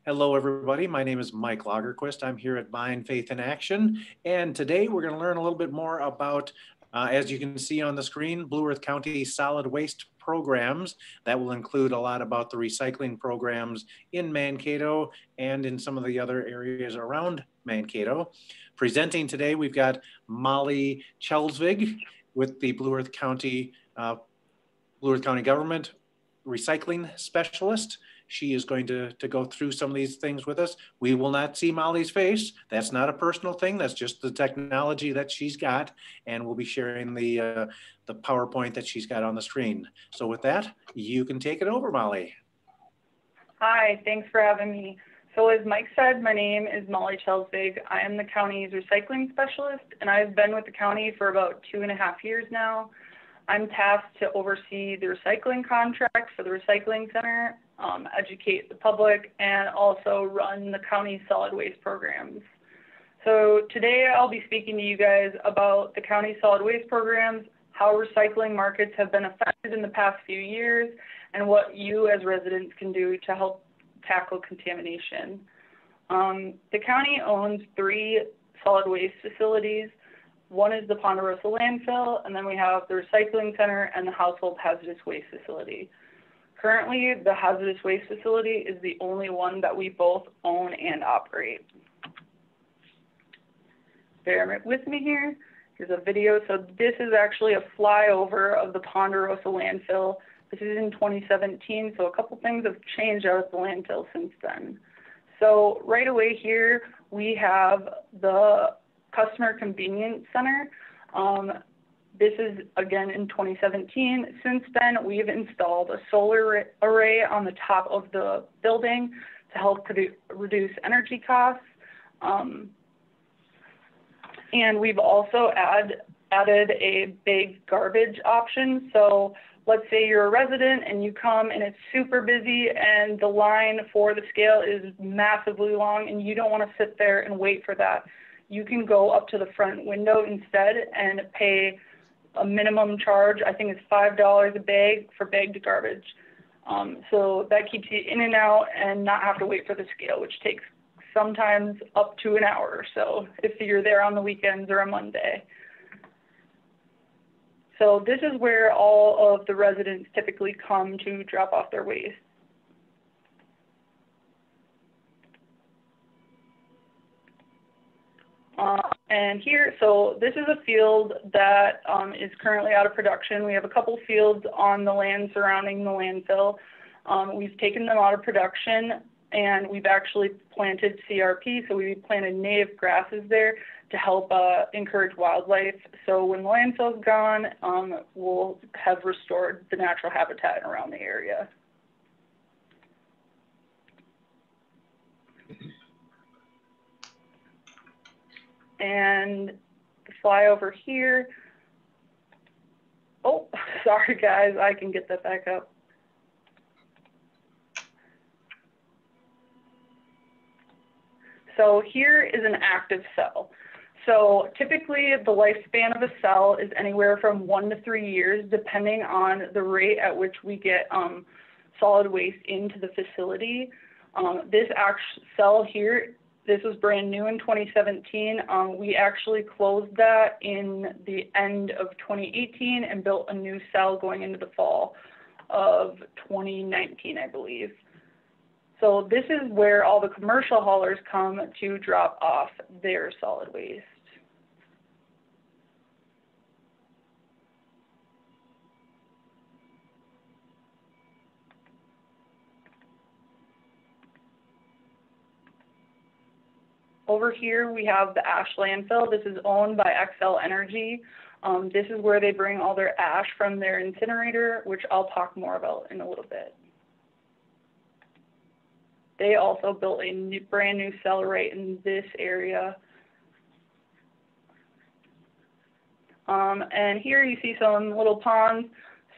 Hello, everybody. My name is Mike Lagerquist. I'm here at Mind, Faith, and Action. And today we're going to learn a little bit more about, as you can see on the screen, Blue Earth County solid waste programs. That will include a lot about the recycling programs in Mankato and in some of the other areas around Mankato. Presenting today, we've got Molly Kjellesvig with the Blue Earth County Government Recycling Specialist. She is going to go through some of these things with us. We will not see Molly's face. That's not a personal thing. That's just the technology that she's got. And we'll be sharing the PowerPoint that she's got on the screen. So with that, you can take it over, Molly. Hi, thanks for having me. So as Mike said, my name is Molly Kjellesvig. I am the county's recycling specialist, and I've been with the county for about 2.5 years now. I'm tasked to oversee the recycling contract for the recycling center, educate the public, and also run the county's solid waste programs. So today I'll be speaking to you guys about the county solid waste programs, how recycling markets have been affected in the past few years, and what you as residents can do to help tackle contamination. The county owns 3 solid waste facilities. One is the Ponderosa Landfill, and then we have the recycling center and the household hazardous waste facility. Currently, the hazardous waste facility is the only one that we both own and operate. Bear with me here. Here's a video. So this is actually a flyover of the Ponderosa Landfill. This is in 2017, so a couple things have changed out at the landfill since then. So right away here, we have the Customer Convenience Center. This is again in 2017. Since then, we've installed a solar array on the top of the building to help reduce energy costs. And we've also added a big garbage option. So let's say you're a resident and you come and it's super busy and the line for the scale is massively long and you don't want to sit there and wait for that. You can go up to the front window instead and pay a minimum charge. I think it's $5 a bag for bagged garbage. So that keeps you in and out and not have to wait for the scale, which takes sometimes up to an hour or so if you're there on the weekends or a Monday. So this is where all of the residents typically come to drop off their waste. And here, so this is a field that is currently out of production. We have a couple fields on the land surrounding the landfill. We've taken them out of production and we've actually planted CRP, so we planted native grasses there to help encourage wildlife. So when the landfill's gone, we'll have restored the natural habitat around the area. And fly over here. Oh, sorry guys, I can get that back up. So here is an active cell. So typically the lifespan of a cell is anywhere from 1 to 3 years, depending on the rate at which we get solid waste into the facility. This cell here, this was brand new in 2017. We actually closed that in the end of 2018 and built a new cell going into the fall of 2019, I believe. So this is where all the commercial haulers come to drop off their solid waste. Over here we have the ash landfill. This is owned by Xcel Energy. This is where they bring all their ash from their incinerator, which I'll talk more about in a little bit. They also built a brand new cell right in this area. And here you see some little ponds.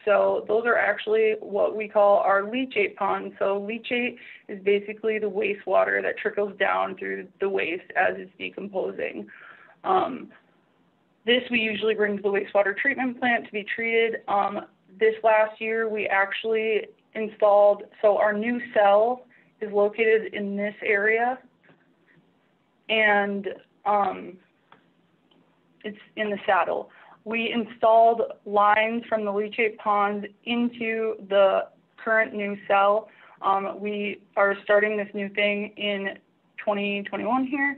So those are actually what we call our leachate ponds. So leachate is basically the wastewater that trickles down through the waste as it's decomposing. This we usually bring to the wastewater treatment plant to be treated. This last year we actually installed, so our new cell is located in this area, and it's in the saddle. We installed lines from the Leachate Pond into the current new cell. We are starting this new thing in 2021 here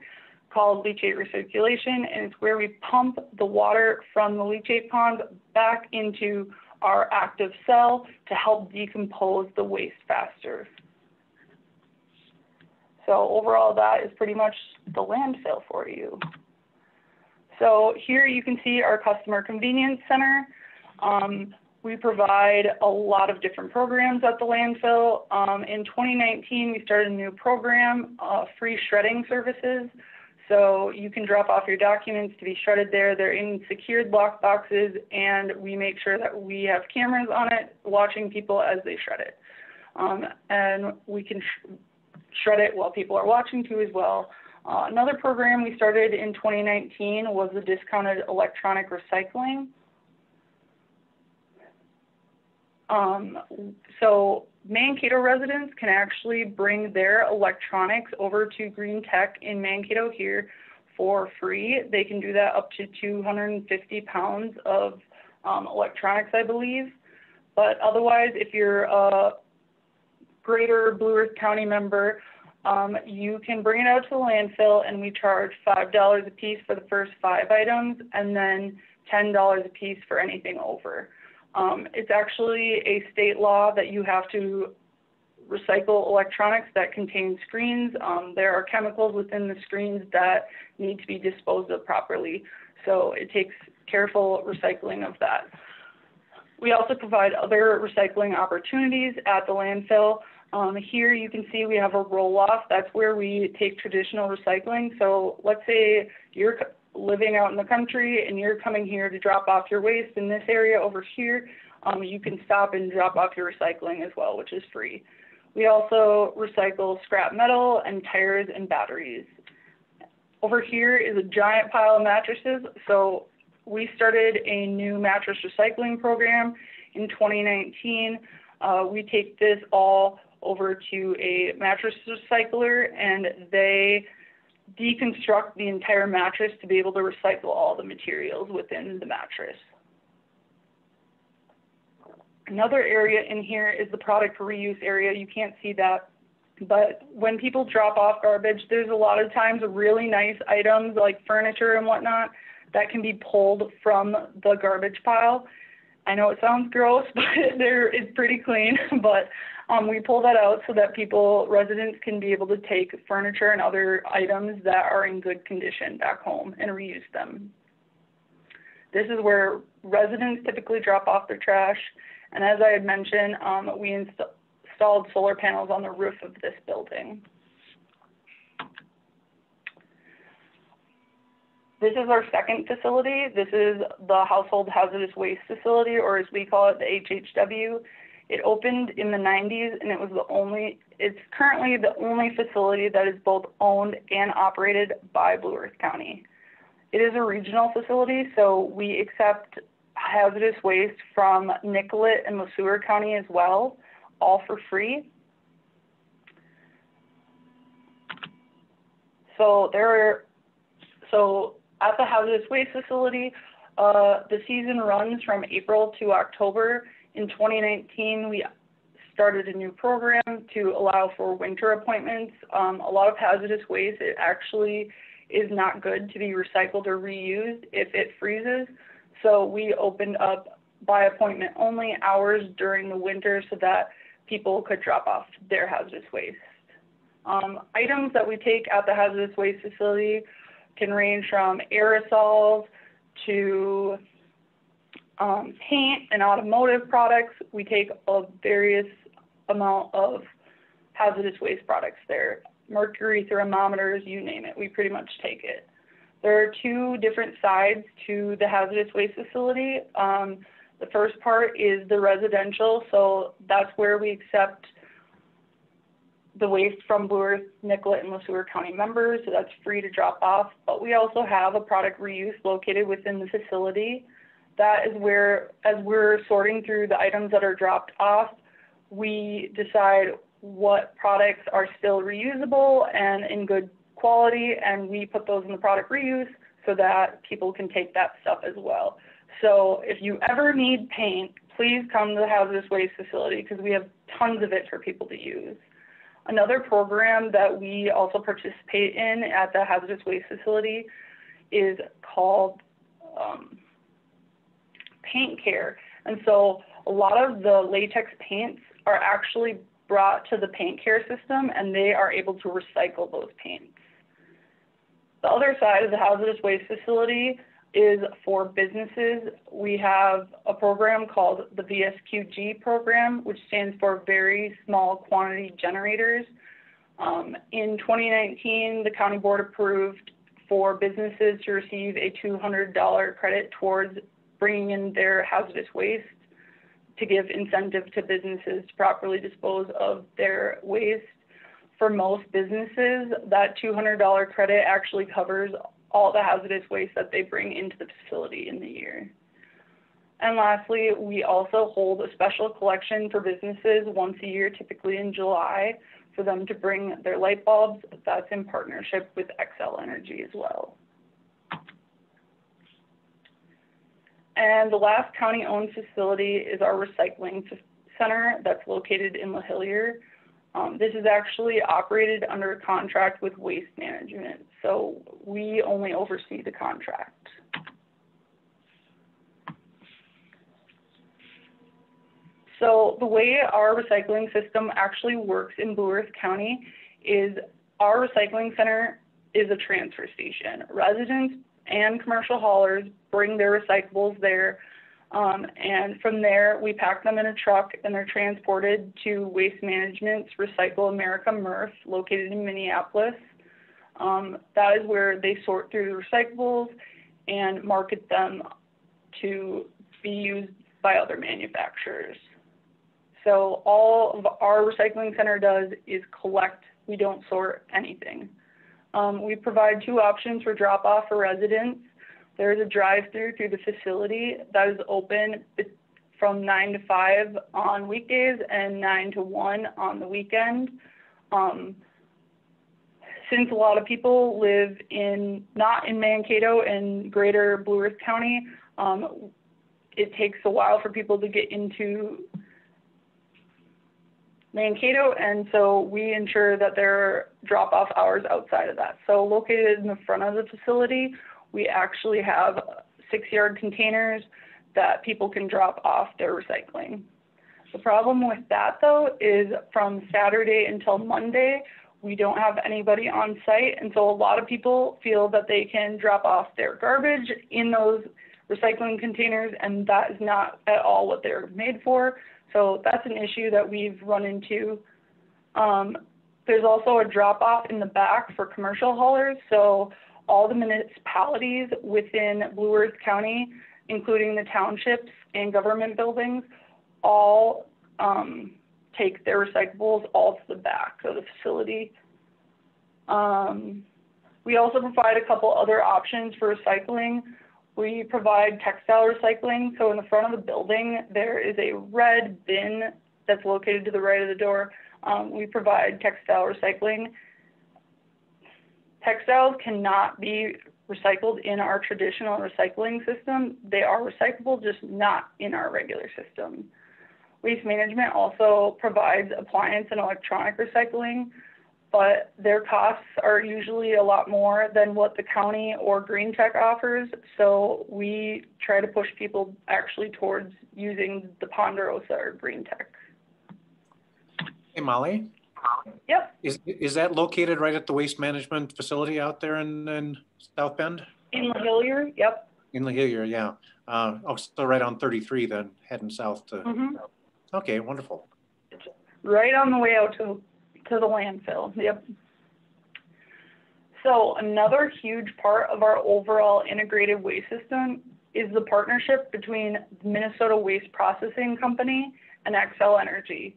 called Leachate Recirculation, and it's where we pump the water from the Leachate Pond back into our active cell to help decompose the waste faster. So overall, that is pretty much the landfill for you. So here you can see our customer convenience center. We provide a lot of different programs at the landfill. In 2019, we started a new program, free shredding services. So you can drop off your documents to be shredded there. They're in secured lock boxes, and we make sure that we have cameras on it watching people as they shred it. And we can shred it while people are watching too as well. Another program we started in 2019 was the discounted electronic recycling. So Mankato residents can actually bring their electronics over to Green Tech in Mankato here for free. They can do that up to 250 pounds of electronics, I believe. But otherwise, if you're a greater Blue Earth County member, you can bring it out to the landfill, and we charge $5 a piece for the first 5 items, and then $10 a piece for anything over. It's actually a state law that you have to recycle electronics that contain screens. There are chemicals within the screens that need to be disposed of properly, so it takes careful recycling of that. We also provide other recycling opportunities at the landfill. Here you can see we have a roll-off. That's where we take traditional recycling. So let's say you're living out in the country and you're coming here to drop off your waste in this area over here. You can stop and drop off your recycling as well, which is free. We also recycle scrap metal and tires and batteries. Over here is a giant pile of mattresses. So we started a new mattress recycling program in 2019. We take this all over to a mattress recycler, and they deconstruct the entire mattress to be able to recycle all the materials within the mattress. Another area in here is the product reuse area. You can't see that, but when people drop off garbage, there's a lot of times really nice items like furniture and whatnot that can be pulled from the garbage pile. I know it sounds gross, but it's pretty clean, but we pull that out so that residents can be able to take furniture and other items that are in good condition back home and reuse them. This is where residents typically drop off their trash, and as I had mentioned, we installed solar panels on the roof of this building. This is our second facility. This is the Household Hazardous Waste Facility, or as we call it, the HHW. It opened in the 90s, and it's currently the only facility that is both owned and operated by Blue Earth County. It is a regional facility, so we accept hazardous waste from Nicollet and LeSueur County as well, all for free. So at the hazardous waste facility, the season runs from April to October. In 2019, we started a new program to allow for winter appointments. A lot of hazardous waste, it actually is not good to be recycled or reused if it freezes. So we opened up by appointment only hours during the winter so that people could drop off their hazardous waste. Items that we take at the hazardous waste facility can range from aerosols to paint and automotive products. We take a various amount of hazardous waste products there. Mercury thermometers, you name it, we pretty much take it. There are 2 different sides to the hazardous waste facility. The first part is the residential, so that's where we accept the waste from Blue Earth, Nicollet, and LeSueur County members, so that's free to drop off. But we also have a product reuse located within the facility. That is where, as we're sorting through the items that are dropped off, we decide what products are still reusable and in good quality, and we put those in the product reuse so that people can take that stuff as well. So if you ever need paint, please come to the hazardous waste facility because we have tons of it for people to use. Another program that we also participate in at the hazardous waste facility is called paint care. And so a lot of the latex paints are actually brought to the paint care system, and they are able to recycle those paints. The other side of the hazardous waste facility is for businesses. We have a program called the VSQG program, which stands for Very Small Quantity Generators. In 2019, the county board approved for businesses to receive a $200 credit towards bringing in their hazardous waste to give incentive to businesses to properly dispose of their waste. For most businesses, that $200 credit actually covers all the hazardous waste that they bring into the facility in the year. And lastly, we also hold a special collection for businesses once a year, typically in July, for them to bring their light bulbs. That's in partnership with Xcel Energy as well. And the last county-owned facility is our recycling center that's located in LaHillier. This is actually operated under a contract with Waste Management, so we only oversee the contract. So the way our recycling system actually works in Blue Earth County is our recycling center is a transfer station. Residents and commercial haulers bring their recyclables there, and from there we pack them in a truck and they're transported to Waste Management's Recycle America MRF located in Minneapolis. That is where they sort through the recyclables and market them to be used by other manufacturers. So all of our recycling center does is collect. We don't sort anything. We provide two options for drop-off for residents. There's a drive-through through the facility that is open from 9 to 5 on weekdays and 9 to 1 on the weekend. Since a lot of people live not in Mankato and greater Blue Earth County, it takes a while for people to get into Mankato, and so we ensure that there are drop-off hours outside of that. So located in the front of the facility, we actually have 6-yard containers that people can drop off their recycling. The problem with that, though, is from Saturday until Monday, we don't have anybody on site, and so a lot of people feel that they can drop off their garbage in those recycling containers, and that is not at all what they're made for. So that's an issue that we've run into. There's also a drop-off in the back for commercial haulers. So all the municipalities within Blue Earth County, including the townships and government buildings, all take their recyclables all to the back of the facility. We also provide a couple other options for recycling. We provide textile recycling. So in the front of the building, there is a red bin that's located to the right of the door. We provide textile recycling. Textiles cannot be recycled in our traditional recycling system. They are recyclable, just not in our regular system. Waste Management also provides appliance and electronic recycling, but their costs are usually a lot more than what the county or Green Tech offers. So we try to push people actually towards using the Ponderosa or Green Tech. Hey, Molly. Yep. Is that located right at the Waste Management facility out there in South Bend? In LaHillier, yep. In LaHillier, yeah. So right on 33 then, heading south to. Mm-hmm. Okay, wonderful. It's right on the way out to the landfill, yep. So another huge part of our overall integrated waste system is the partnership between the Minnesota Waste Processing Company and Xcel Energy.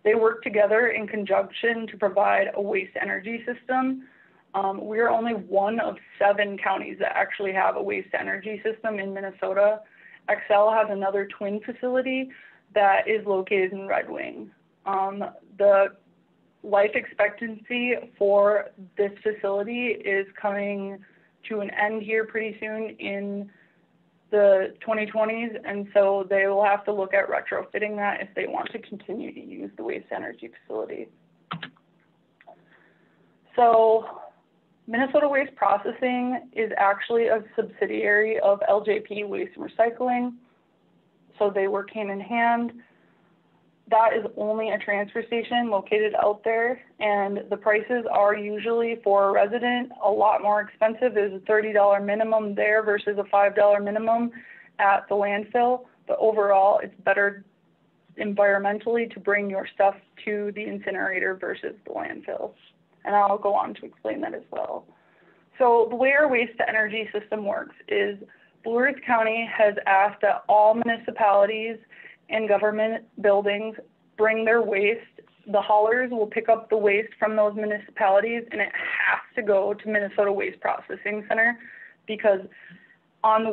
They work together in conjunction to provide a waste energy system. We're only one of 7 counties that actually have a waste energy system in Minnesota. Xcel has another twin facility that is located in Red Wing. The life expectancy for this facility is coming to an end here pretty soon in the 2020s, and so they will have to look at retrofitting that if they want to continue to use the waste energy facility. So Minnesota Waste Processing is actually a subsidiary of LJP Waste and Recycling, so they work hand in hand. That is only a transfer station located out there, and the prices are usually for a resident a lot more expensive. There's a $30 minimum there versus a $5 minimum at the landfill, but overall it's better environmentally to bring your stuff to the incinerator versus the landfill. And I'll go on to explain that as well. So the way our waste to energy system works is Blue Earth County has asked that all municipalities and government buildings bring their waste. The haulers will pick up the waste from those municipalities, and it has to go to Minnesota Waste Processing Center, because on the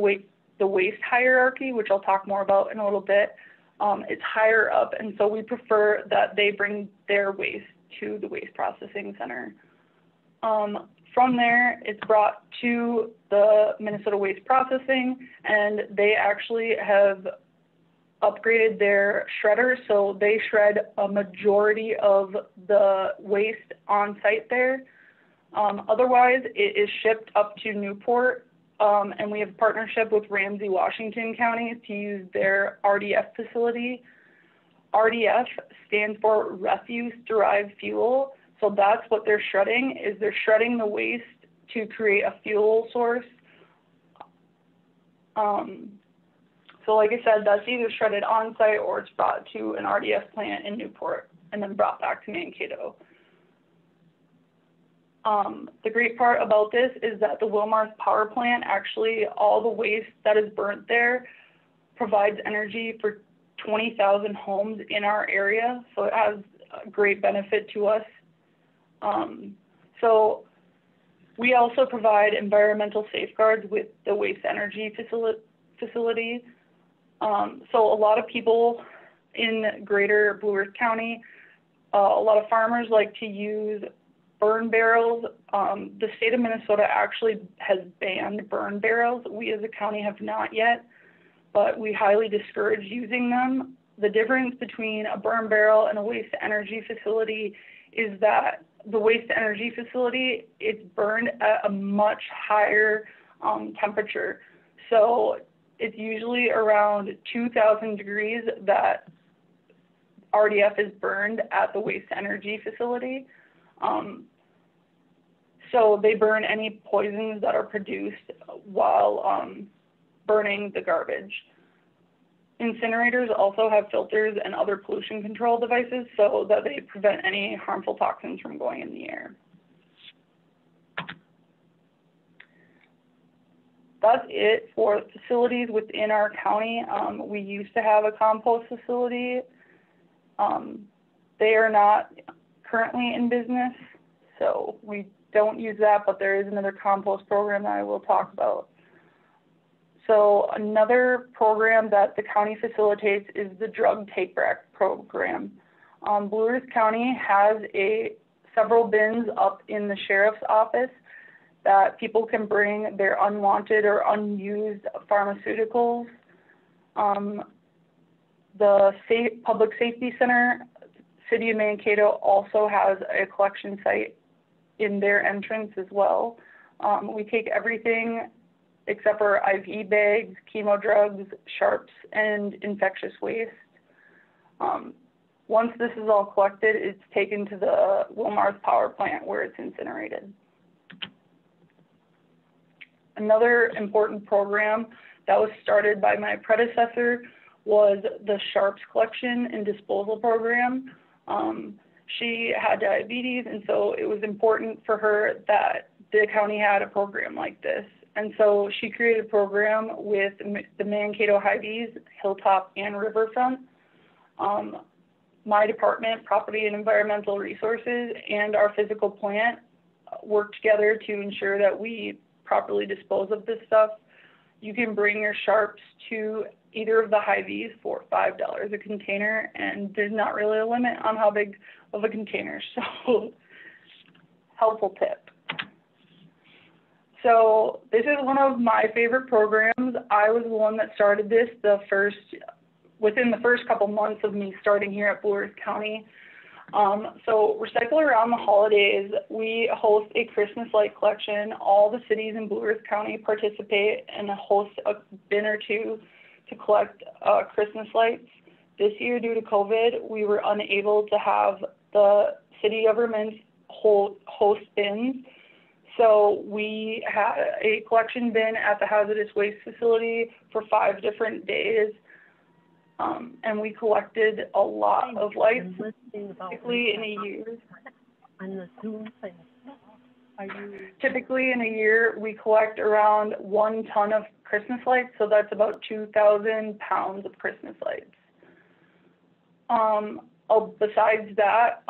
waste hierarchy, which I'll talk more about in a little bit, it's higher up, and so we prefer that they bring their waste to the Waste Processing Center. From there, it's brought to the Minnesota Waste Processing, and they actually have upgraded their shredder, so they shred a majority of the waste on site there. Otherwise, it is shipped up to Newport, and we have a partnership with Ramsey, Washington County to use their RDF facility. RDF stands for refuse derived fuel, so that's what they're shredding, is they're shredding the waste to create a fuel source. So like I said, that's either shredded on site or it's brought to an RDF plant in Newport and then brought back to Mankato. The great part about this is that the Wilmarth power plant, actually all the waste that is burnt there provides energy for 20,000 homes in our area, so it has a great benefit to us. So we also provide environmental safeguards with the waste energy facility. So a lot of people in greater Blue Earth County, a lot of farmers like to use burn barrels. The state of Minnesota actually has banned burn barrels. We as a county have not yet, but we highly discourage using them. The difference between a burn barrel and a waste energy facility is that the waste energy facility, it's burned at a much higher temperature. So it's usually around 2,000 degrees that RDF is burned at the waste energy facility. So they burn any poisons that are produced while burning the garbage. Incinerators also have filters and other pollution control devices so that they prevent any harmful toxins from going in the air. That's it for facilities within our county. We used to have a compost facility. They are not currently in business, so we don't use that, but there is another compost program that I will talk about. So another program that the county facilitates is the drug take-back program. Blue Earth County has several bins up in the sheriff's office that people can bring their unwanted or unused pharmaceuticals. The Public Safety Center, City of Mankato, also has a collection site in their entrance as well. We take everything except for IV bags, chemo drugs, sharps, and infectious waste. Once this is all collected, it's taken to the Wilmarth power plant where it's incinerated. Another important program that was started by my predecessor was the sharps collection and disposal program. She had diabetes, and so it was important for her that the county had a program like this. And so she created a program with the Mankato Hy-Vees, Hilltop, and Riverfront. My department, Property and Environmental Resources, and our physical plant work together to ensure that we properly dispose of this stuff. You can bring your sharps to either of the Hy-Vees for $5 a container, and there's not really a limit on how big of a container. So helpful tip. So this is one of my favorite programs. I was the one that started this within the first couple months of me starting here at Blue Earth County. So Recycle Around the Holidays, we host a Christmas light collection. All the cities in Blue Earth County participate and host a bin or two to collect Christmas lights. This year, due to COVID, we were unable to have the city government host bins. So we had a collection bin at the Hazardous waste facility for 5 different days. And we collected a lot of lights, typically in a year. Typically in a year, we collect around 1 ton of Christmas lights, so that's about 2,000 pounds of Christmas lights. Besides that,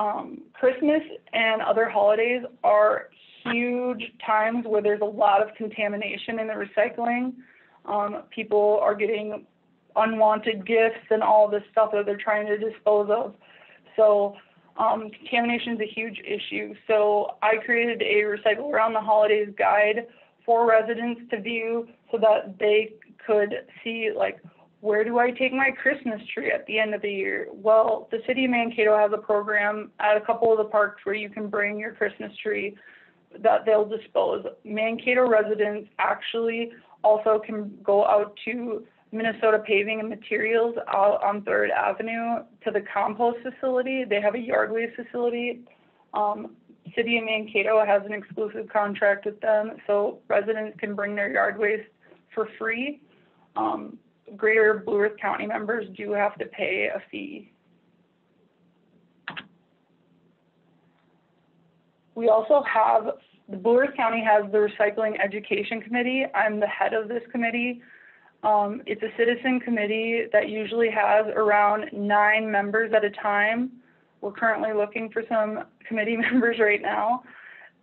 Christmas and other holidays are huge times where there's a lot of contamination in the recycling. People are getting unwanted gifts and all this stuff that they're trying to dispose of. So contamination is a huge issue. So I created a Recycle Around the Holidays guide for residents to view so that they could see, like, where do I take my Christmas tree at the end of the year? Well, the city of Mankato has a program at a couple of the parks where you can bring your Christmas tree that they'll dispose. Mankato residents actually also can go out to Minnesota Paving and Materials out on 3rd Avenue to the compost facility. They have a yard waste facility. City of Mankato has an exclusive contract with them, so residents can bring their yard waste for free. Greater Blue Earth County members do have to pay a fee. We also have, the Blue Earth County has the Recycling Education Committee. I'm the head of this committee. It's a citizen committee that usually has around 9 members at a time. We're currently looking for some committee members right now.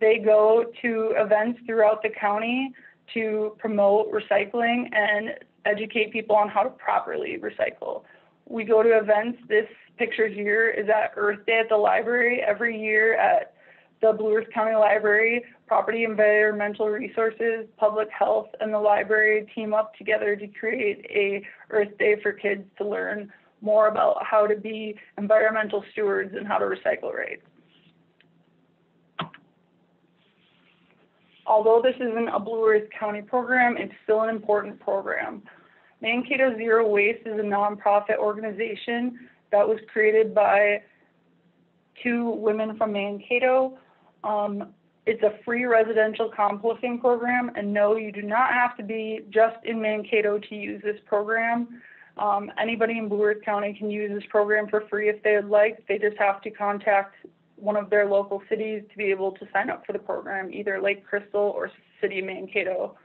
They go to events throughout the county to promote recycling and educate people on how to properly recycle. We go to events. This picture here is at Earth Day at the library. Every year at the Blue Earth County Library, Property Environmental Resources, Public Health, and the library team up together to create a Earth Day for kids to learn more about how to be environmental stewards and how to recycle right. Although this isn't a Blue Earth County program, it's still an important program. Mankato Zero Waste is a nonprofit organization that was created by 2 women from Mankato. It's a free residential composting program, and no, you do not have to be just in Mankato to use this program. Anybody in Blue Earth County can use this program for free if they would like. They just have to contact one of their local cities to be able to sign up for the program, either Lake Crystal or City of Mankato.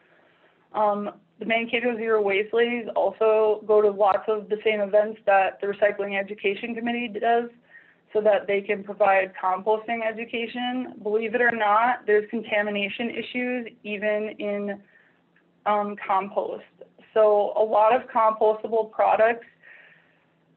The Mankato Zero Waste ladies also go to lots of the same events that the Recycling Education Committee does so that they can provide composting education. Believe it or not, there's contamination issues even in compost. So a lot of compostable products,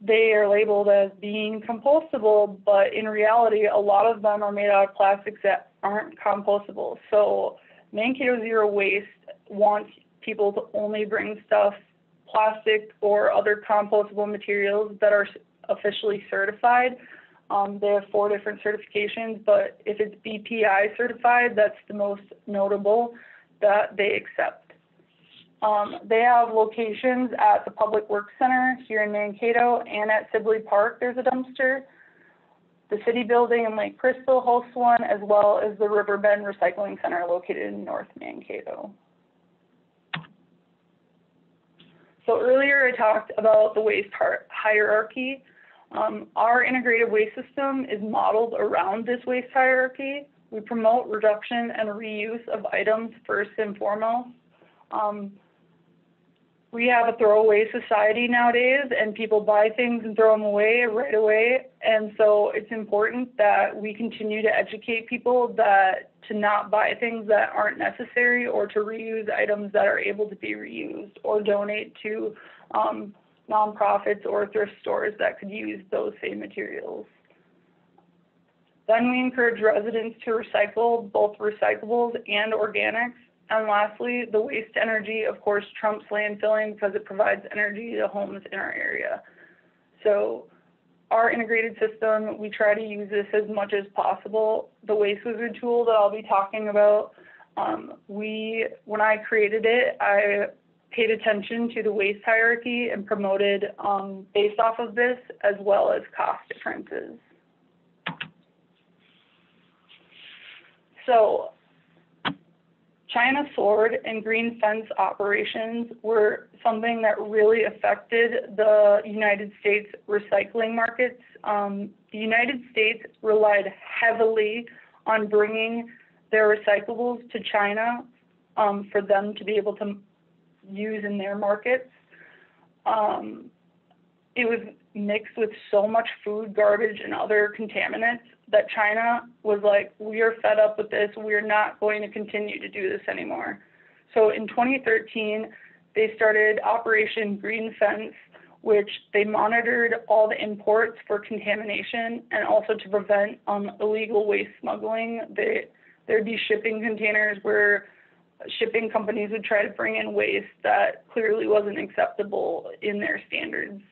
they are labeled as being compostable, but in reality, a lot of them are made out of plastics that aren't compostable. So Mankato Zero Waste wants people to only bring stuff, plastic or other compostable materials that are officially certified. They have 4 different certifications, but if it's BPI certified, that's the most notable that they accept. They have locations at the Public Works Center here in Mankato, and at Sibley Park there's a dumpster. The city building in Lake Crystal hosts one, as well as the Riverbend Recycling Center located in North Mankato. So earlier I talked about the waste hierarchy. Our integrated waste system is modeled around this waste hierarchy. We promote reduction and reuse of items first and foremost. We have a throwaway society nowadays, and people buy things and throw them away right away. And so it's important that we continue to educate people that to not buy things that aren't necessary, or to reuse items that are able to be reused, or donate to nonprofits or thrift stores that could use those same materials. Then we encourage residents to recycle both recyclables and organics. And lastly, the waste energy, of course, trumps landfilling because it provides energy to homes in our area. So our integrated system, we try to use this as much as possible. The Waste Wizard tool that I'll be talking about, when I created it, I paid attention to the waste hierarchy and promoted based off of this, as well as cost differences. So China sword and green fence operations were something that really affected the United States recycling markets. The United States relied heavily on bringing their recyclables to China for them to be able to use in their markets. It was mixed with so much food, garbage, and other contaminants that China was like, we are fed up with this. We're not going to continue to do this anymore. So in 2013, they started Operation Green Fence, which they monitored all the imports for contamination and also to prevent illegal waste smuggling. There'd be shipping containers where shipping companies would try to bring in waste that clearly wasn't acceptable in their standards.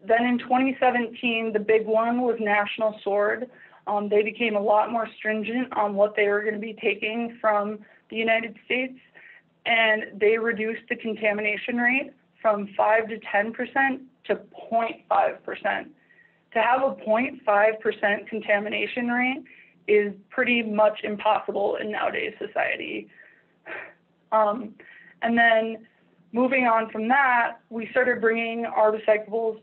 Then in 2017, the big one was National Sword. They became a lot more stringent on what they were going to be taking from the United States, and they reduced the contamination rate from 5 to 10% to 0.5%. To have a 0.5% contamination rate is pretty much impossible in nowadays society. And then moving on from that, we started bringing our recyclables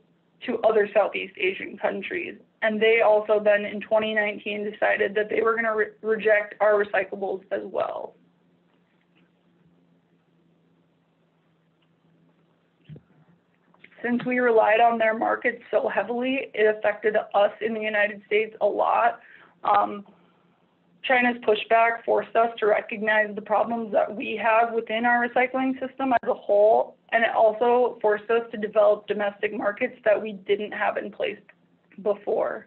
to other Southeast Asian countries. And they also then in 2019 decided that they were going to reject our recyclables as well. Since we relied on their markets so heavily, it affected us in the United States a lot. China's pushback forced us to recognize the problems that we have within our recycling system as a whole, and it also forced us to develop domestic markets that we didn't have in place before.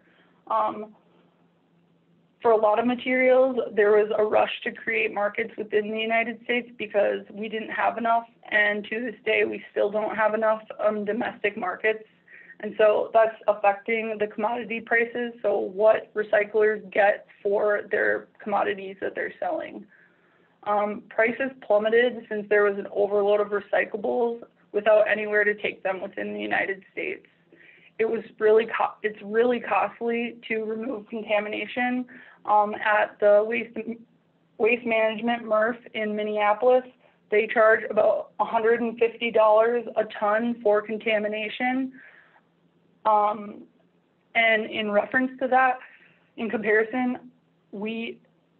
For a lot of materials, there was a rush to create markets within the United States because we didn't have enough, and to this day, we still don't have enough domestic markets. And so that's affecting the commodity prices, so what recyclers get for their commodities that they're selling. Prices plummeted since there was an overload of recyclables without anywhere to take them within the United States. It's really costly to remove contamination. At the Waste Management MRF in Minneapolis, they charge about $150 a ton for contamination. And in reference to that, in comparison,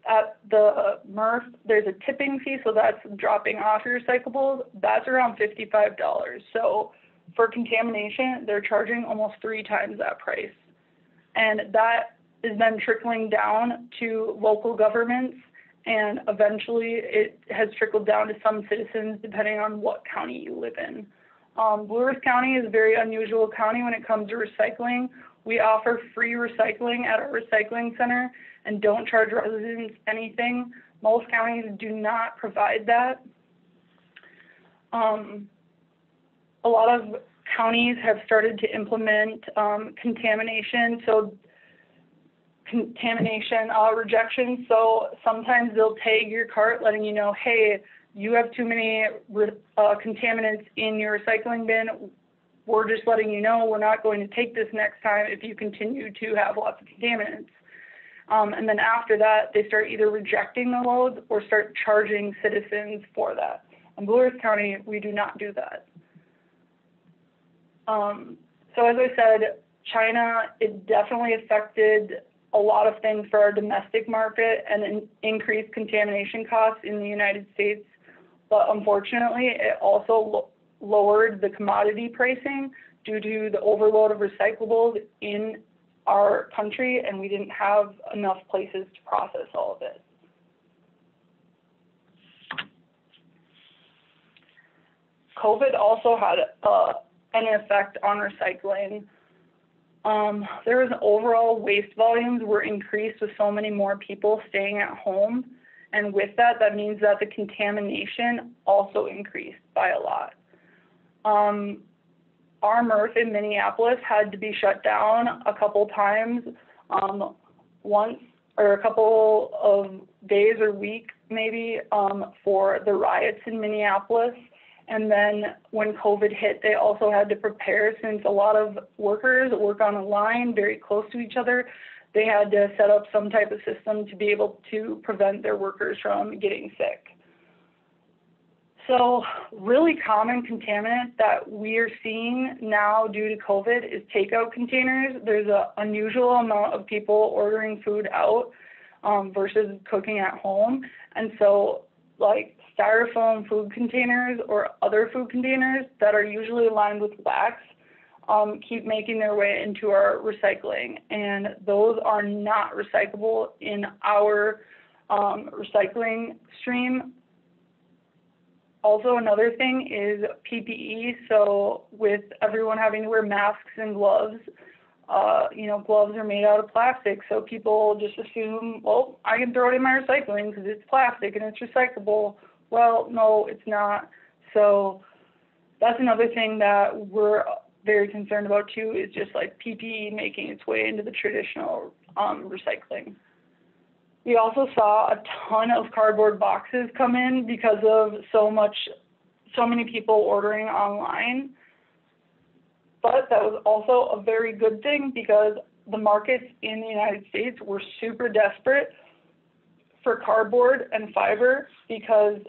at the MRF, there's a tipping fee, so that's dropping off your recyclables. That's around $55. So for contamination, they're charging almost 3 times that price. And that is then trickling down to local governments, and eventually it has trickled down to some citizens depending on what county you live in. Blue Earth County is a very unusual county when it comes to recycling. We offer free recycling at our recycling center and don't charge residents anything. Most counties do not provide that. A lot of counties have started to implement contamination rejection. So sometimes they'll tag your cart letting you know, hey, you have too many contaminants in your recycling bin. We're just letting you know we're not going to take this next time if you continue to have lots of contaminants. And then after that, they start either rejecting the loads or start charging citizens for that. In Blue Earth County, we do not do that. So as I said, China, it definitely affected a lot of things for our domestic market and increased contamination costs in the United States. But unfortunately, it also lowered the commodity pricing due to the overload of recyclables in our country, and we didn't have enough places to process all of it. COVID also had an effect on recycling. There was overall waste volumes were increased with so many more people staying at home. And with that, that means that the contamination also increased by a lot. Our MRF in Minneapolis had to be shut down a couple times, once or a couple of days or weeks maybe, for the riots in Minneapolis. And then when COVID hit, they also had to prepare, since a lot of workers work on a line very close to each other. They had to set up some type of system to be able to prevent their workers from getting sick. So really common contaminant that we are seeing now due to COVID is takeout containers. There's an unusual amount of people ordering food out versus cooking at home. And so like Styrofoam food containers or other food containers that are usually lined with wax keep making their way into our recycling. And those are not recyclable in our recycling stream. Also, another thing is PPE. So with everyone having to wear masks and gloves, gloves are made out of plastic. So people just assume, well, I can throw it in my recycling because it's plastic and it's recyclable. Well, no, it's not. So that's another thing that we're very concerned about too, is just like PPE making its way into the traditional recycling. We also saw a ton of cardboard boxes come in because of so many people ordering online. But that was also a very good thing because the markets in the United States were super desperate for cardboard and fiber because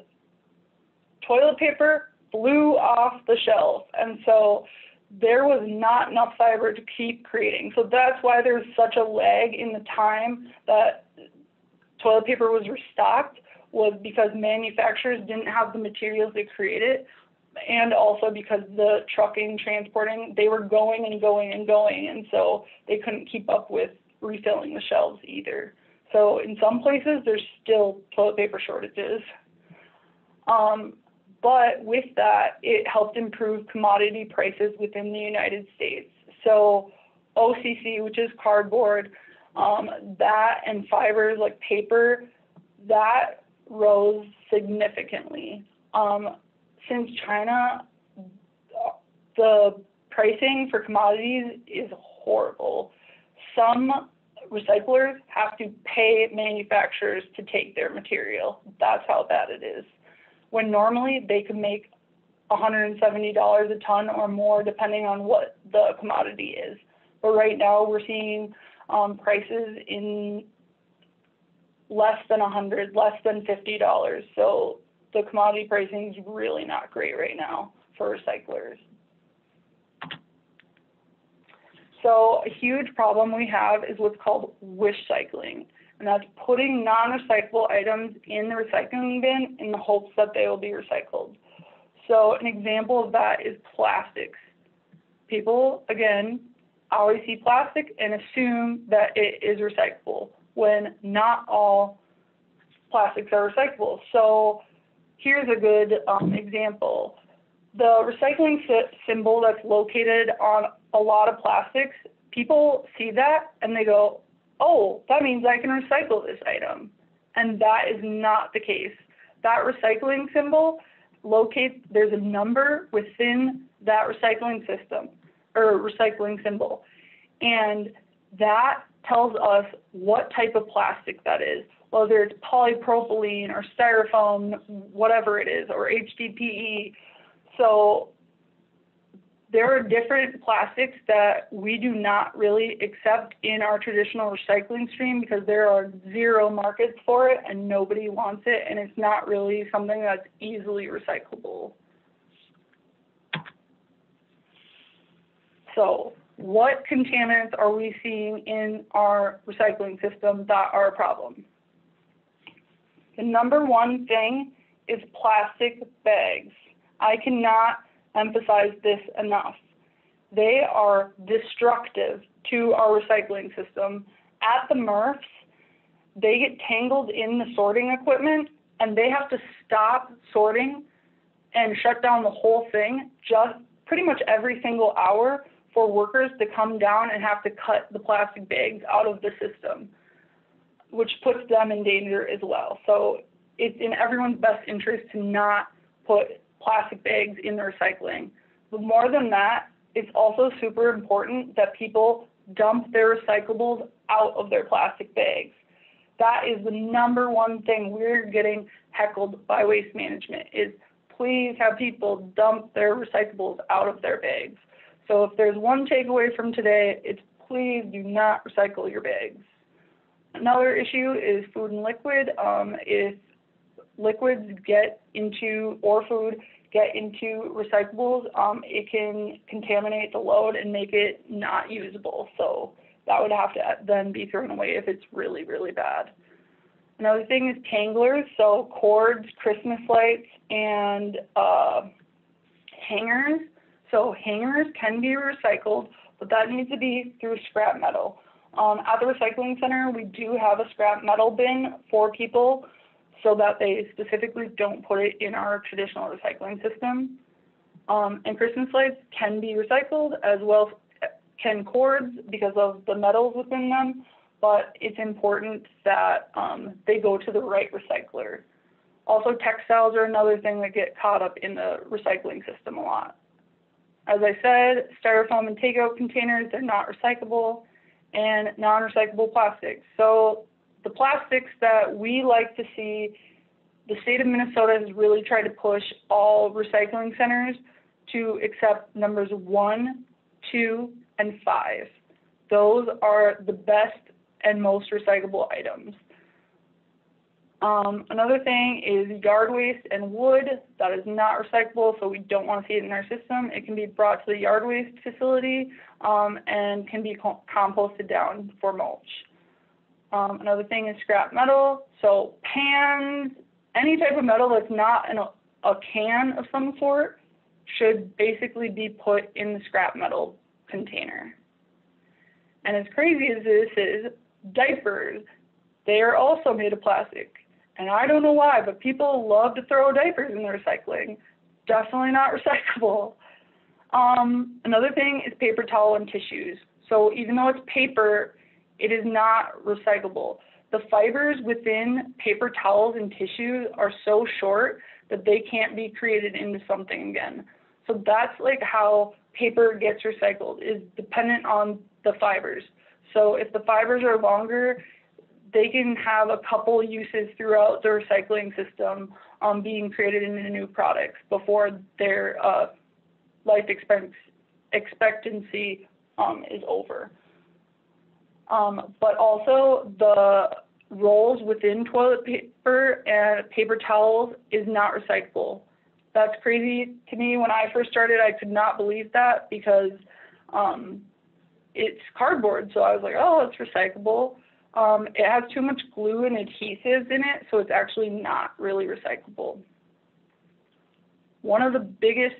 toilet paper flew off the shelf. And so there was not enough fiber to keep creating. So that's why there's such a lag in the time that toilet paper was restocked, was because manufacturers didn't have the materials to create it, and also because the trucking, transporting, they were going and going and going, and so they couldn't keep up with refilling the shelves either. So in some places, there's still toilet paper shortages. But with that, it helped improve commodity prices within the United States. So OCC, which is cardboard, that and fibers like paper, that rose significantly. Since China, the pricing for commodities is horrible. Some recyclers have to pay manufacturers to take their material. That's how bad it is. When normally they could make $170 a ton or more depending on what the commodity is. But right now we're seeing prices in less than $100, less than $50. So the commodity pricing is really not great right now for recyclers. So a huge problem we have is what's called wish cycling, and that's putting non-recyclable items in the recycling bin in the hopes that they will be recycled. So an example of that is plastics. People, again, always see plastic and assume that it is recyclable when not all plastics are recyclable. So here's a good example. The recycling symbol that's located on a lot of plastics, people see that and they go, oh, that means I can recycle this item. And that is not the case. That recycling symbol there's a number within that recycling system or recycling symbol. And that tells us what type of plastic that is, whether it's polypropylene or styrofoam, whatever it is, or HDPE. So there are different plastics that we do not really accept in our traditional recycling stream because there are zero markets for it and nobody wants it, and it's not really something that's easily recyclable. So what contaminants are we seeing in our recycling system that are a problem? The number one thing is plastic bags. I cannot emphasize this enough. They are destructive to our recycling system. At the MRFs, they get tangled in the sorting equipment and they have to stop sorting and shut down the whole thing just pretty much every single hour for workers to come down and have to cut the plastic bags out of the system, which puts them in danger as well. So it's in everyone's best interest to not put plastic bags in the recycling. But more than that, it's also super important that people dump their recyclables out of their plastic bags. That is the number one thing we're getting heckled by Waste Management is please have people dump their recyclables out of their bags. So if there's one takeaway from today, it's please do not recycle your bags. Another issue is food and liquid. If liquids get into, or food get into recyclables, it can contaminate the load and make it not usable. So that would have to then be thrown away if it's really, really bad. Another thing is tanglers, so cords, Christmas lights, and hangers. So hangers can be recycled, but that needs to be through scrap metal. At the recycling center, we do have a scrap metal bin for people so that they specifically don't put it in our traditional recycling system. And Christmas lights can be recycled, as well can cords because of the metals within them, but it's important that they go to the right recycler. Also, textiles are another thing that get caught up in the recycling system a lot. As I said, styrofoam and takeout containers, they're not recyclable, and non-recyclable plastics. So the plastics that we like to see, the state of Minnesota has really tried to push all recycling centers to accept numbers 1, 2, and 5. Those are the best and most recyclable items. Another thing is yard waste and wood. That is not recyclable, so we don't want to see it in our system. It can be brought to the yard waste facility and can be composted down for mulch. Another thing is scrap metal. So pans, any type of metal that's not in a can of some sort should basically be put in the scrap metal container. And as crazy as this is, diapers, they are also made of plastic. And I don't know why, but people love to throw diapers in the recycling. Definitely not recyclable. Another thing is paper towel and tissues. So even though it's paper, it is not recyclable. The fibers within paper towels and tissues are so short that they can't be created into something again. So that's like how paper gets recycled, is dependent on the fibers. So if the fibers are longer, they can have a couple uses throughout the recycling system being created into new products before their life expectancy is over. But also the rolls within toilet paper and paper towels is not recyclable. That's crazy to me. When I first started, I could not believe that because it's cardboard. So I was like, oh, it's recyclable. It has too much glue and adhesives in it, so it's actually not really recyclable. One of the biggest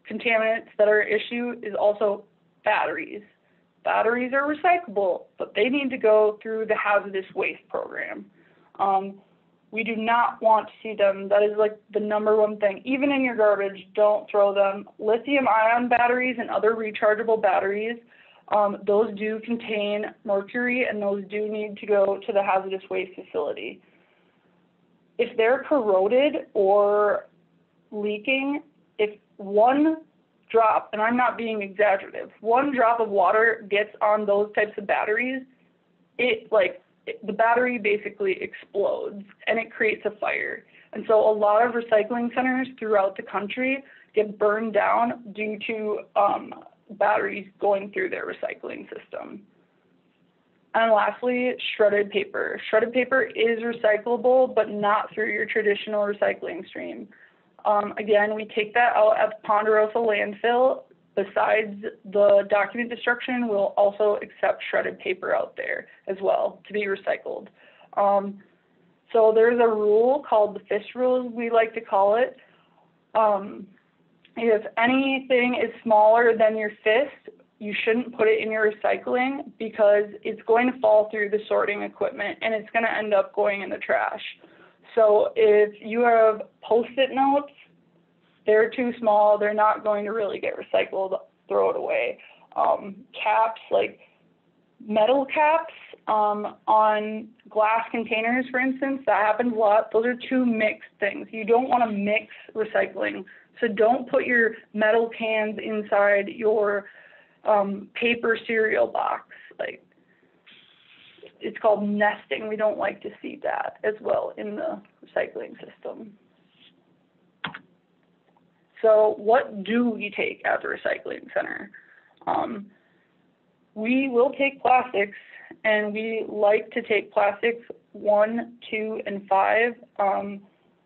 contaminants that are an issue is also batteries. Batteries are recyclable, but they need to go through the hazardous waste program. We do not want to see them. That is like the number one thing. Even in your garbage, don't throw them. Lithium-ion batteries and other rechargeable batteries, those do contain mercury, and those do need to go to the hazardous waste facility. If they're corroded or leaking, if one drop, and I'm not being exaggerative, one drop of water gets on those types of batteries, the battery basically explodes and it creates a fire. And so a lot of recycling centers throughout the country get burned down due to batteries going through their recycling system. And lastly, shredded paper. Shredded paper is recyclable, but not through your traditional recycling stream. Again, we take that out at the Ponderosa Landfill. Besides the document destruction, we'll also accept shredded paper out there as well to be recycled. So there's a rule called the fist rule, we like to call it. If anything is smaller than your fist, you shouldn't put it in your recycling because it's going to fall through the sorting equipment and it's going to end up going in the trash. So if you have Post-it notes, they're too small, they're not going to really get recycled, throw it away. caps, like metal caps on glass containers, for instance. That happens a lot. Those are two mixed things. You don't want to mix recycling. So don't put your metal cans inside your paper cereal box. Like, it's called nesting. We don't like to see that as well in the recycling system. So what do we take at the recycling center? We will take plastics, and we like to take plastics 1, 2, and 5.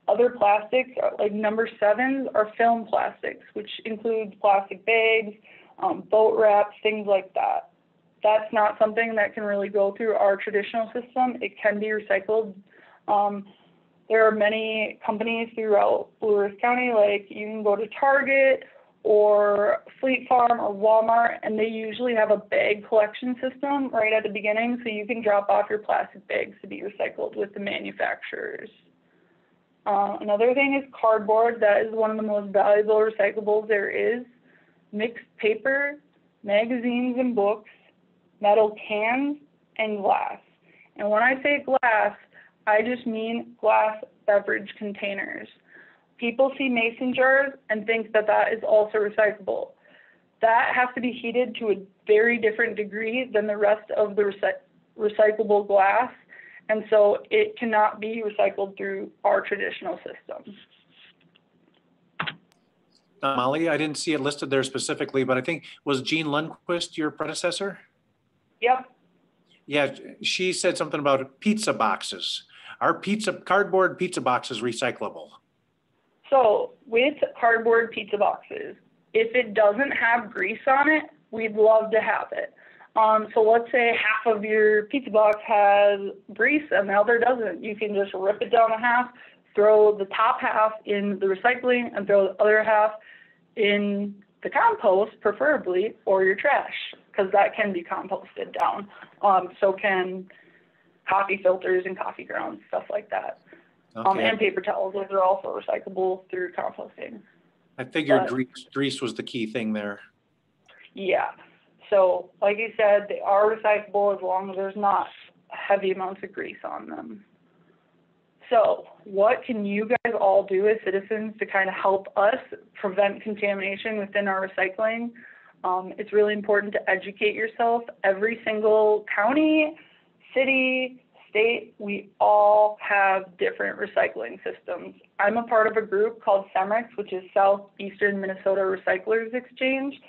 Other plastics, like number 7s, are film plastics, which includes plastic bags, boat wraps, things like that. That's not something that can really go through our traditional system. It can be recycled. There are many companies throughout Blue Earth County, like you can go to Target or Fleet Farm or Walmart, and they usually have a bag collection system right at the beginning, so you can drop off your plastic bags to be recycled with the manufacturers. Another thing is cardboard. That is one of the most valuable recyclables there is. Mixed paper, magazines and books, metal cans, and glass. And when I say glass, I just mean glass beverage containers. People see mason jars and think that that is also recyclable. That has to be heated to a very different degree than the rest of the recyclable glass, and so it cannot be recycled through our traditional system. Molly, I didn't see it listed there specifically, but I think, was Jean Lundquist your predecessor? Yep. Yeah, she said something about pizza boxes. Are cardboard pizza boxes recyclable? So with cardboard pizza boxes, if it doesn't have grease on it, we'd love to have it. So let's say half of your pizza box has grease and the other doesn't. You can just rip it down a half, throw the top half in the recycling, and throw the other half in the compost, preferably, or your trash, because that can be composted down. So can coffee filters and coffee grounds, stuff like that. Okay. And paper towels, those are also recyclable through composting. I figured grease was the key thing there. Yeah. So, like you said, they are recyclable as long as there's not heavy amounts of grease on them. So, what can you guys all do as citizens to kind of help us prevent contamination within our recycling? It's really important to educate yourself. Every single county, city, state, we all have different recycling systems. I'm a part of a group called SEMREX, which is Southeastern Minnesota Recyclers Exchange.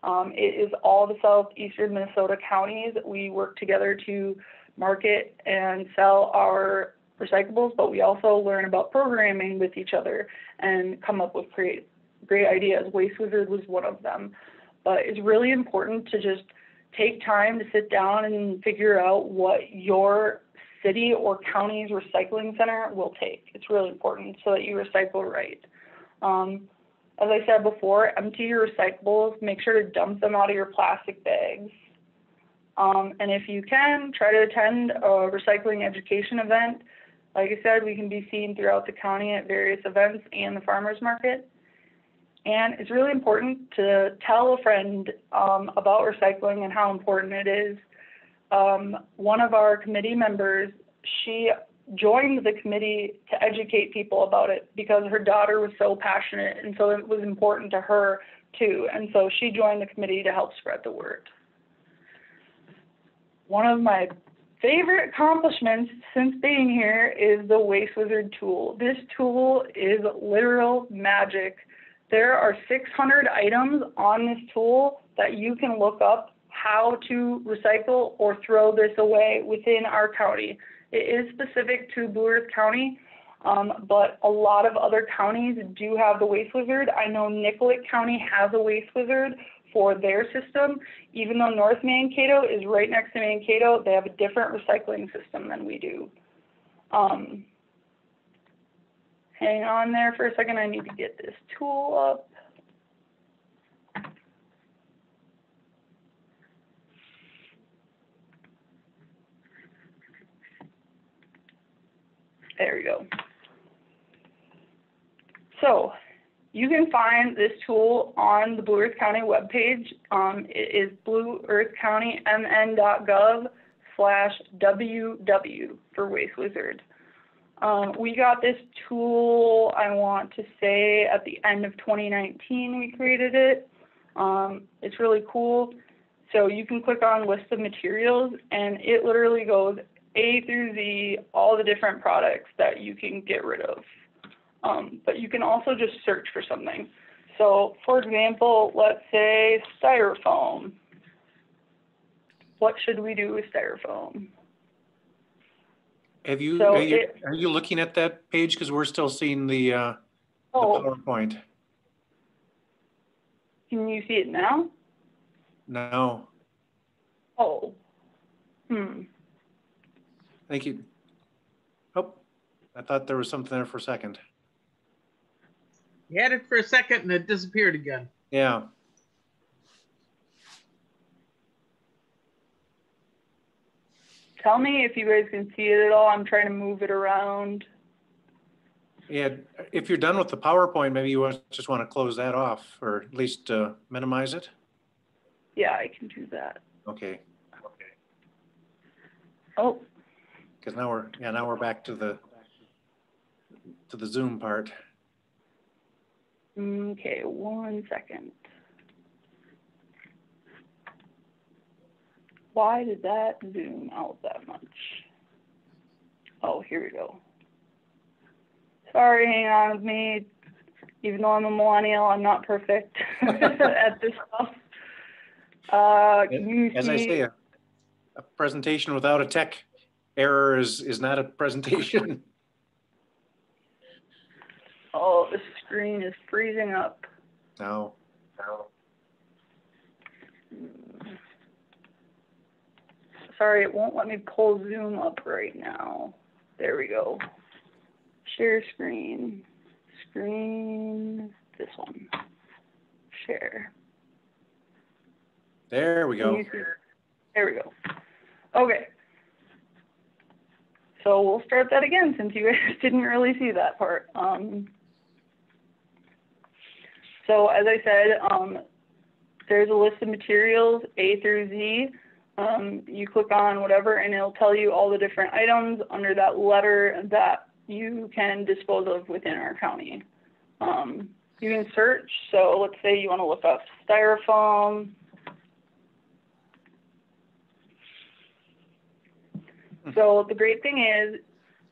It is all the southeastern Minnesota counties. We work together to market and sell our recyclables, but we also learn about programming with each other and come up with great ideas. Waste Wizard was one of them. But it's really important to just take time to sit down and figure out what your city or county's recycling center will take. It's really important so that you recycle right. As I said before, empty your recyclables. Make sure to dump them out of your plastic bags. And if you can, try to attend a recycling education event. Like I said, we can be seen throughout the county at various events and the farmers market. And it's really important to tell a friend about recycling and how important it is. One of our committee members, she joined the committee to educate people about it because her daughter was so passionate, and so it was important to her too. And so she joined the committee to help spread the word. One of my favorite accomplishments since being here is the Waste Wizard tool. This tool is literal magic. There are 600 items on this tool that you can look up how to recycle or throw this away within our county. It is specific to Blue Earth County, but a lot of other counties do have the Waste Wizard. I know Nicollet County has a Waste Wizard for their system. Even though North Mankato is right next to Mankato, they have a different recycling system than we do. Hang on there for a second. I need to get this tool up. There we go. So you can find this tool on the Blue Earth County webpage. It is blueearthcountymn.gov/WW for Waste Wizard. We got this tool, I want to say, at the end of 2019 we created it. It's really cool. So you can click on list of materials, and it literally goes A through Z, all the different products that you can get rid of. But you can also just search for something. So, for example, let's say Styrofoam. What should we do with Styrofoam? Are you looking at that page? Because we're still seeing the PowerPoint. Can you see it now? No. Oh. Thank you. Oh, I thought there was something there for a second. You had it for a second and it disappeared again. Yeah. Tell me if you guys can see it at all. I'm trying to move it around. Yeah, if you're done with the PowerPoint, maybe you just want to close that off, or at least minimize it. Yeah, I can do that. Okay. Oh. Because now we're back to the Zoom part. Okay, 1 second. Why did that zoom out that much? Oh, here we go. Sorry, hang on with me. Even though I'm a millennial, I'm not perfect at this stuff. As I say, a presentation without a tech error is not a presentation. Oh, the screen is freezing up. No. Sorry, it won't let me pull Zoom up right now. There we go. Share screen. This one. Share. There we go. There we go. Okay. So we'll start that again since you guys didn't really see that part. So as I said, there's a list of materials, A through Z. You click on whatever and it'll tell you all the different items under that letter that you can dispose of within our county. You can search, so let's say you want to look up Styrofoam. So the great thing is,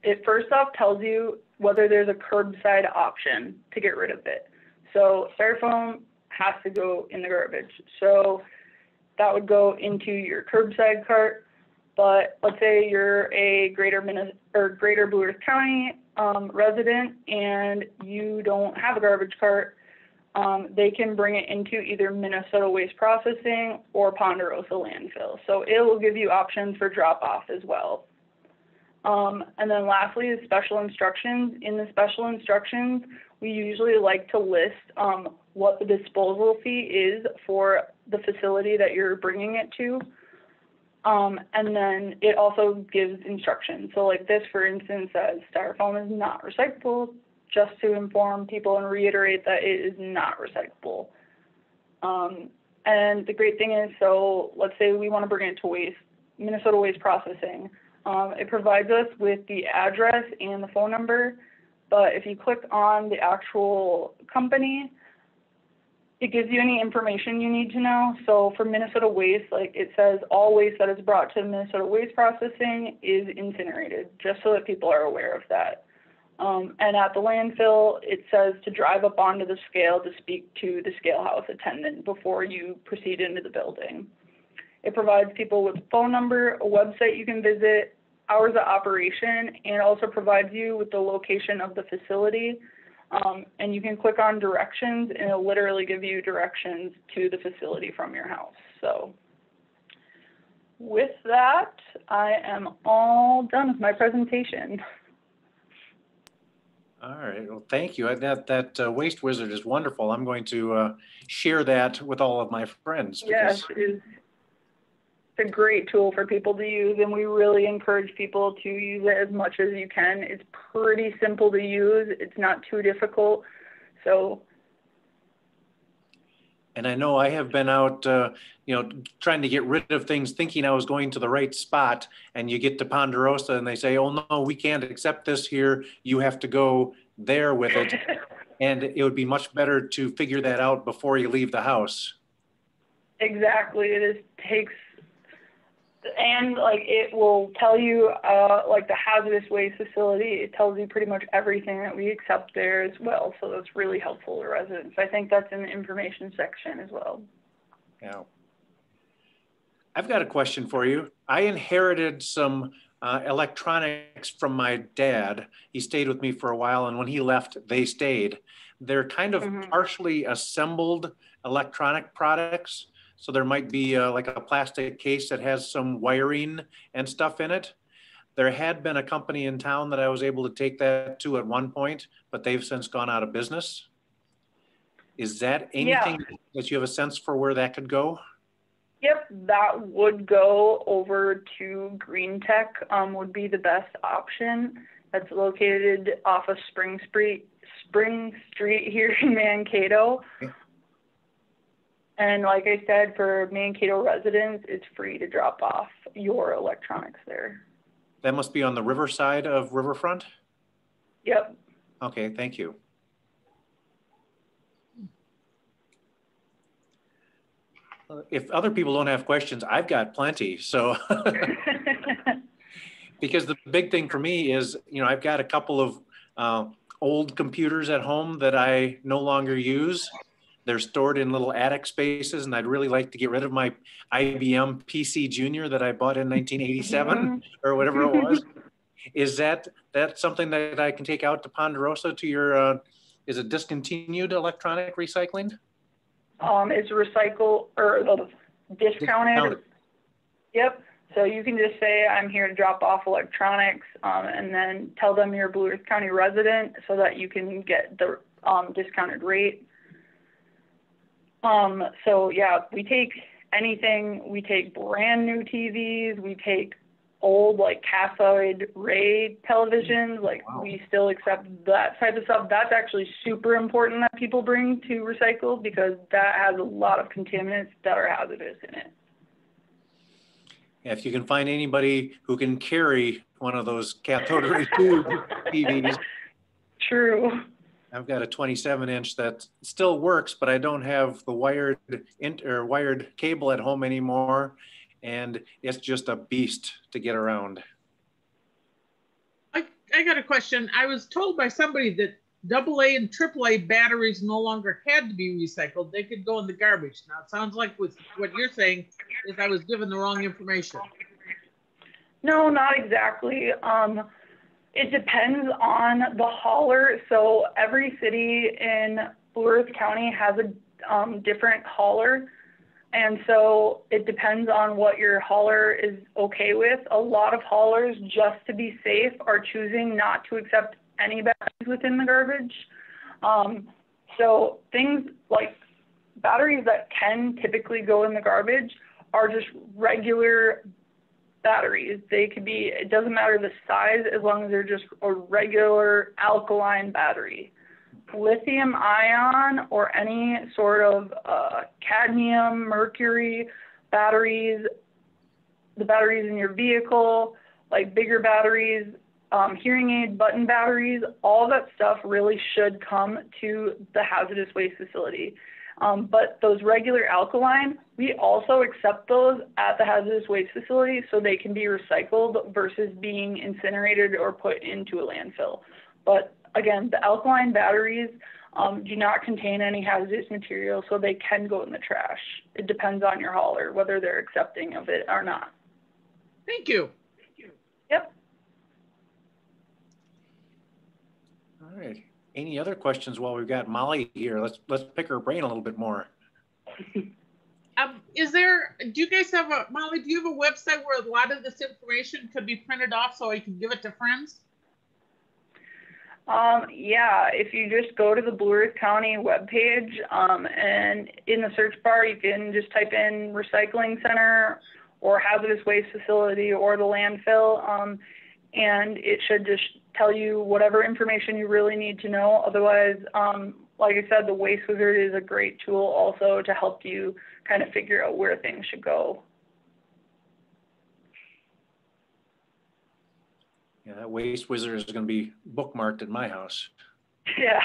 it first off tells you whether there's a curbside option to get rid of it. So Styrofoam has to go in the garbage. So that would go into your curbside cart. But let's say you're a greater Blue Earth County resident and you don't have a garbage cart, they can bring it into either Minnesota Waste Processing or Ponderosa Landfill. So it will give you options for drop off as well. And then lastly, the special instructions. In the special instructions, we usually like to list what the disposal fee is for the facility that you're bringing it to. And then it also gives instructions. So like this, for instance, says Styrofoam is not recyclable, just to inform people and reiterate that it is not recyclable. And the great thing is, so let's say we want to bring it to Minnesota Waste Processing. It provides us with the address and the phone number, but if you click on the actual company, it gives you any information you need to know. So for Minnesota Waste, like it says, all waste that is brought to Minnesota Waste Processing is incinerated, just so that people are aware of that. And at the landfill, it says to drive up onto the scale to speak to the scale house attendant before you proceed into the building. It provides people with a phone number, a website you can visit, hours of operation, and it also provides you with the location of the facility. And you can click on directions and it'll literally give you directions to the facility from your house. So with that, I am all done with my presentation. All right, well, thank you. That Waste Wizard is wonderful. I'm going to share that with all of my friends. Yes, it's a great tool for people to use, and we really encourage people to use it as much as you can. It's pretty simple to use. It's not too difficult. So And I know I have been out, trying to get rid of things, thinking I was going to the right spot. And you get to Ponderosa and they say, oh, no, we can't accept this here. You have to go there with it. And it would be much better to figure that out before you leave the house. Exactly. It takes, and like it will tell you, like the hazardous waste facility, it tells you pretty much everything that we accept there as well. So that's really helpful to residents. I think that's in the information section as well. Yeah. I've got a question for you. I inherited some electronics from my dad. He stayed with me for a while, and when he left, they stayed. They're kind of partially assembled electronic products. So there might be like a plastic case that has some wiring and stuff in it. There had been a company in town that I was able to take that to at one point, but they've since gone out of business. Is that anything that you have a sense for where that could go? Yep, that would go over to Green Tech, would be the best option. That's located off of Spring Street here in Mankato. Okay. And like I said, for Mankato residents, it's free to drop off your electronics there. That must be on the riverside of Riverfront? Yep. Okay, thank you. If other people don't have questions, I've got plenty. So, because the big thing for me is, I've got a couple of old computers at home that I no longer use. They're stored in little attic spaces, and I'd really like to get rid of my IBM PC Junior that I bought in 1987 or whatever it was. Is that something that I can take out to Ponderosa to your, is it discontinued electronic recycling? It's recycle or discounted. Yep. So you can just say, I'm here to drop off electronics, and then tell them you're a Blue Earth County resident so that you can get the discounted rate. So yeah, we take anything. We take brand new TVs. We take old like cathode ray televisions. Like we still accept that type of stuff. That's actually super important that people bring to recycle because that has a lot of contaminants that are hazardous in it. If you can find anybody who can carry one of those cathode ray tube TVs. True. I've got a 27-inch that still works, but I don't have the wired cable at home anymore, and it's just a beast to get around. I got a question. I was told by somebody that AA and AAA batteries no longer had to be recycled. They could go in the garbage. Now, it sounds like with what you're saying is I was given the wrong information. No, not exactly. It depends on the hauler. So every city in Blue Earth County has a different hauler. And so it depends on what your hauler is okay with. A lot of haulers, just to be safe, are choosing not to accept any batteries within the garbage. So things like batteries that can typically go in the garbage are just regular batteries. They could be, it doesn't matter the size as long as they're just a regular alkaline battery. Lithium ion or any sort of cadmium, mercury batteries, the batteries in your vehicle, like bigger batteries, hearing aid button batteries, all that stuff really should come to the hazardous waste facility. But those regular alkaline, we also accept those at the hazardous waste facility so they can be recycled versus being incinerated or put into a landfill. But again, the alkaline batteries do not contain any hazardous material, so they can go in the trash. It depends on your hauler, whether they're accepting of it or not. Thank you. Yep. All right. Any other questions while we've got Molly here? Let's pick her brain a little bit more. Do you guys have Molly, do you have a website where a lot of this information could be printed off so I can give it to friends? Yeah, if you just go to the Blue Earth County webpage, and in the search bar, you can just type in recycling center or hazardous waste facility or the landfill, and it should just tell you whatever information you really need to know. Otherwise, like I said, the Waste Wizard is a great tool also to help you kind of figure out where things should go. Yeah, that Waste Wizard is going to be bookmarked in my house. Yeah.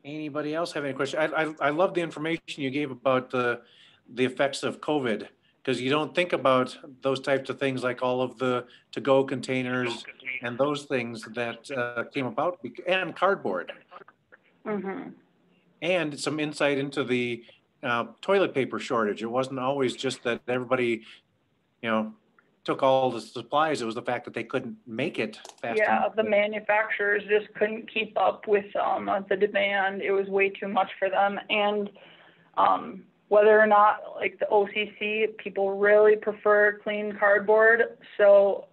Anybody else have any questions? I love the information you gave about the effects of COVID, because you don't think about those types of things like all of the to-go containers and those things that came about, and cardboard. Mm-hmm. And some insight into the toilet paper shortage. It wasn't always just that everybody, took all the supplies. It was the fact that they couldn't make it fast enough. The manufacturers just couldn't keep up with the demand. It was way too much for them. And whether or not, like the OCC, people really prefer clean cardboard. So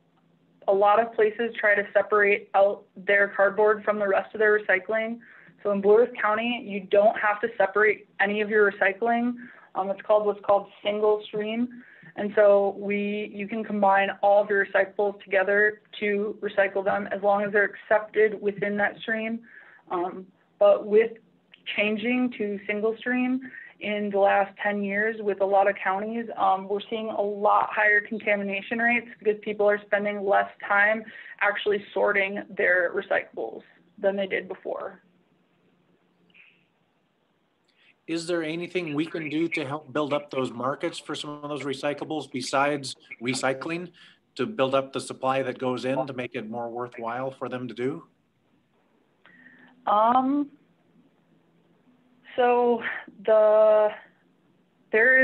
a lot of places try to separate out their cardboard from the rest of their recycling. So in Blue Earth County, you don't have to separate any of your recycling. It's called what's called single stream. And so you can combine all of your recyclables together to recycle them as long as they're accepted within that stream. But with changing to single stream in the last 10 years with a lot of counties, we're seeing a lot higher contamination rates because people are spending less time actually sorting their recyclables than they did before. Is there anything we can do to help build up those markets for some of those recyclables besides recycling, to build up the supply that goes in to make it more worthwhile for them to do? So there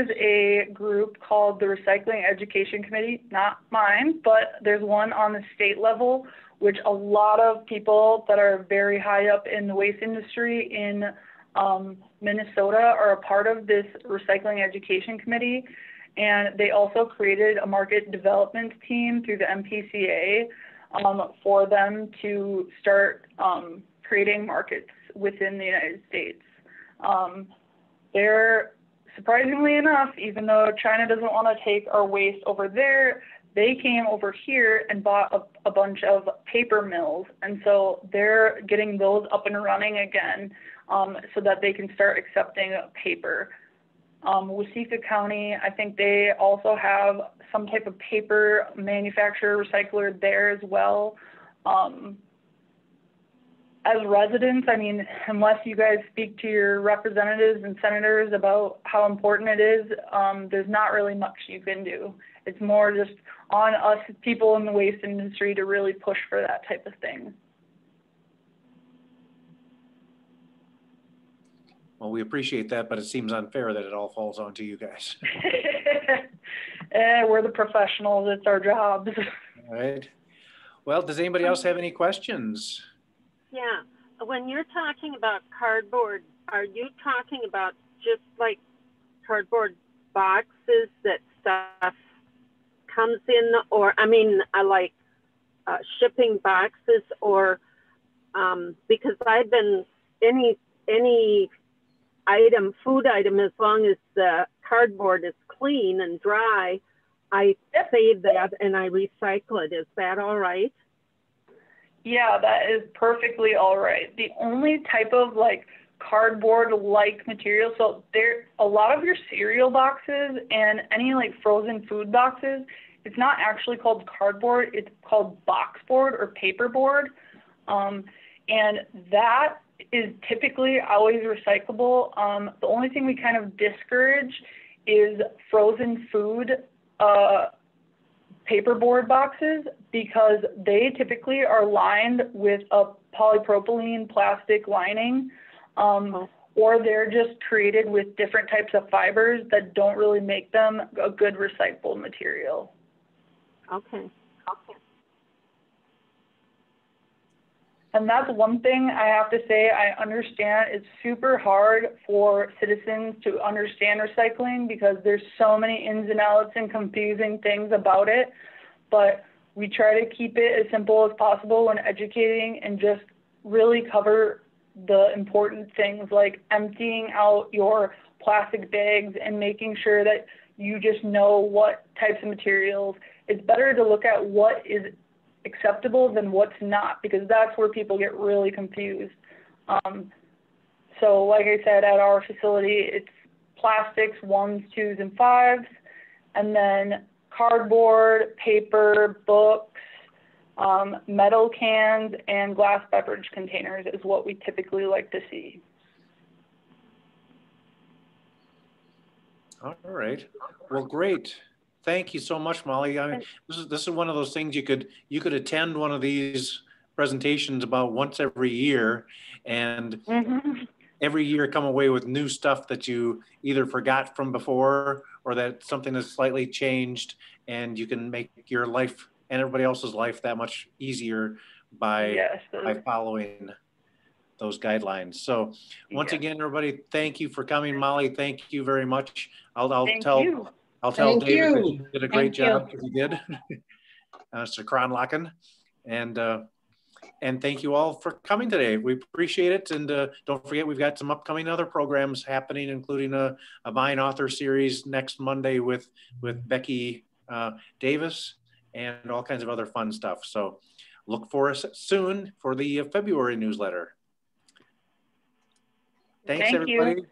is a group called the Recycling Education Committee, not mine, but there's one on the state level, which a lot of people that are very high up in the waste industry in Minnesota are a part of this Recycling Education Committee. And they also created a market development team through the MPCA for them to start creating markets within the United States. They're, surprisingly enough, even though China doesn't want to take our waste over there, they came over here and bought a bunch of paper mills. And so they're getting those up and running again so that they can start accepting paper. Waseca County, I think they also have some type of paper manufacturer, recycler there as well. As residents, I mean, unless you guys speak to your representatives and senators about how important it is, there's not really much you can do. It's more just on us people in the waste industry to really push for that type of thing. Well, we appreciate that, but it seems unfair that it all falls onto you guys. We're the professionals. It's our job. All right. Well, does anybody else have any questions? Yeah. When you're talking about cardboard, are you talking about just like cardboard boxes that stuff comes in, or I mean, like shipping boxes, or because I've been any item, food item, as long as the cardboard is clean and dry, I save that and I recycle it. Is that all right? Yeah, that is perfectly all right. The only type of like cardboard-like material, so there, a lot of your cereal boxes and any like frozen food boxes, it's not actually called cardboard, it's called boxboard or paperboard. And that is typically always recyclable. The only thing we kind of discourage is frozen food paperboard boxes, because they typically are lined with a polypropylene plastic lining, or they're just created with different types of fibers that don't really make them a good recyclable material. Okay. And that's one thing I have to say, I understand it's super hard for citizens to understand recycling because there's so many ins and outs and confusing things about it. But we try to keep it as simple as possible when educating and just really cover the important things like emptying out your plastic bags and making sure that you just know what types of materials. It's better to look at what is acceptable than what's not, because that's where people get really confused. So like I said, at our facility, it's plastics 1s, 2s, and 5s, and then cardboard, paper, books, metal cans, and glass beverage containers is what we typically like to see. All right. Well, great. Thank you so much, Molly. I mean, this is one of those things you could attend one of these presentations about once every year, and every year come away with new stuff that you either forgot from before or that something that's slightly changed, and you can make your life and everybody else's life that much easier by following those guidelines. So once again, everybody, thank you for coming. Molly, thank you very much. I'll tell David that you did a great job, because he did. Mr. Kronlachen. And thank you all for coming today. We appreciate it. And don't forget, we've got some upcoming other programs happening, including a Vine author series next Monday with Becky Davis, and all kinds of other fun stuff. So look for us soon for the February newsletter. Thanks, everybody.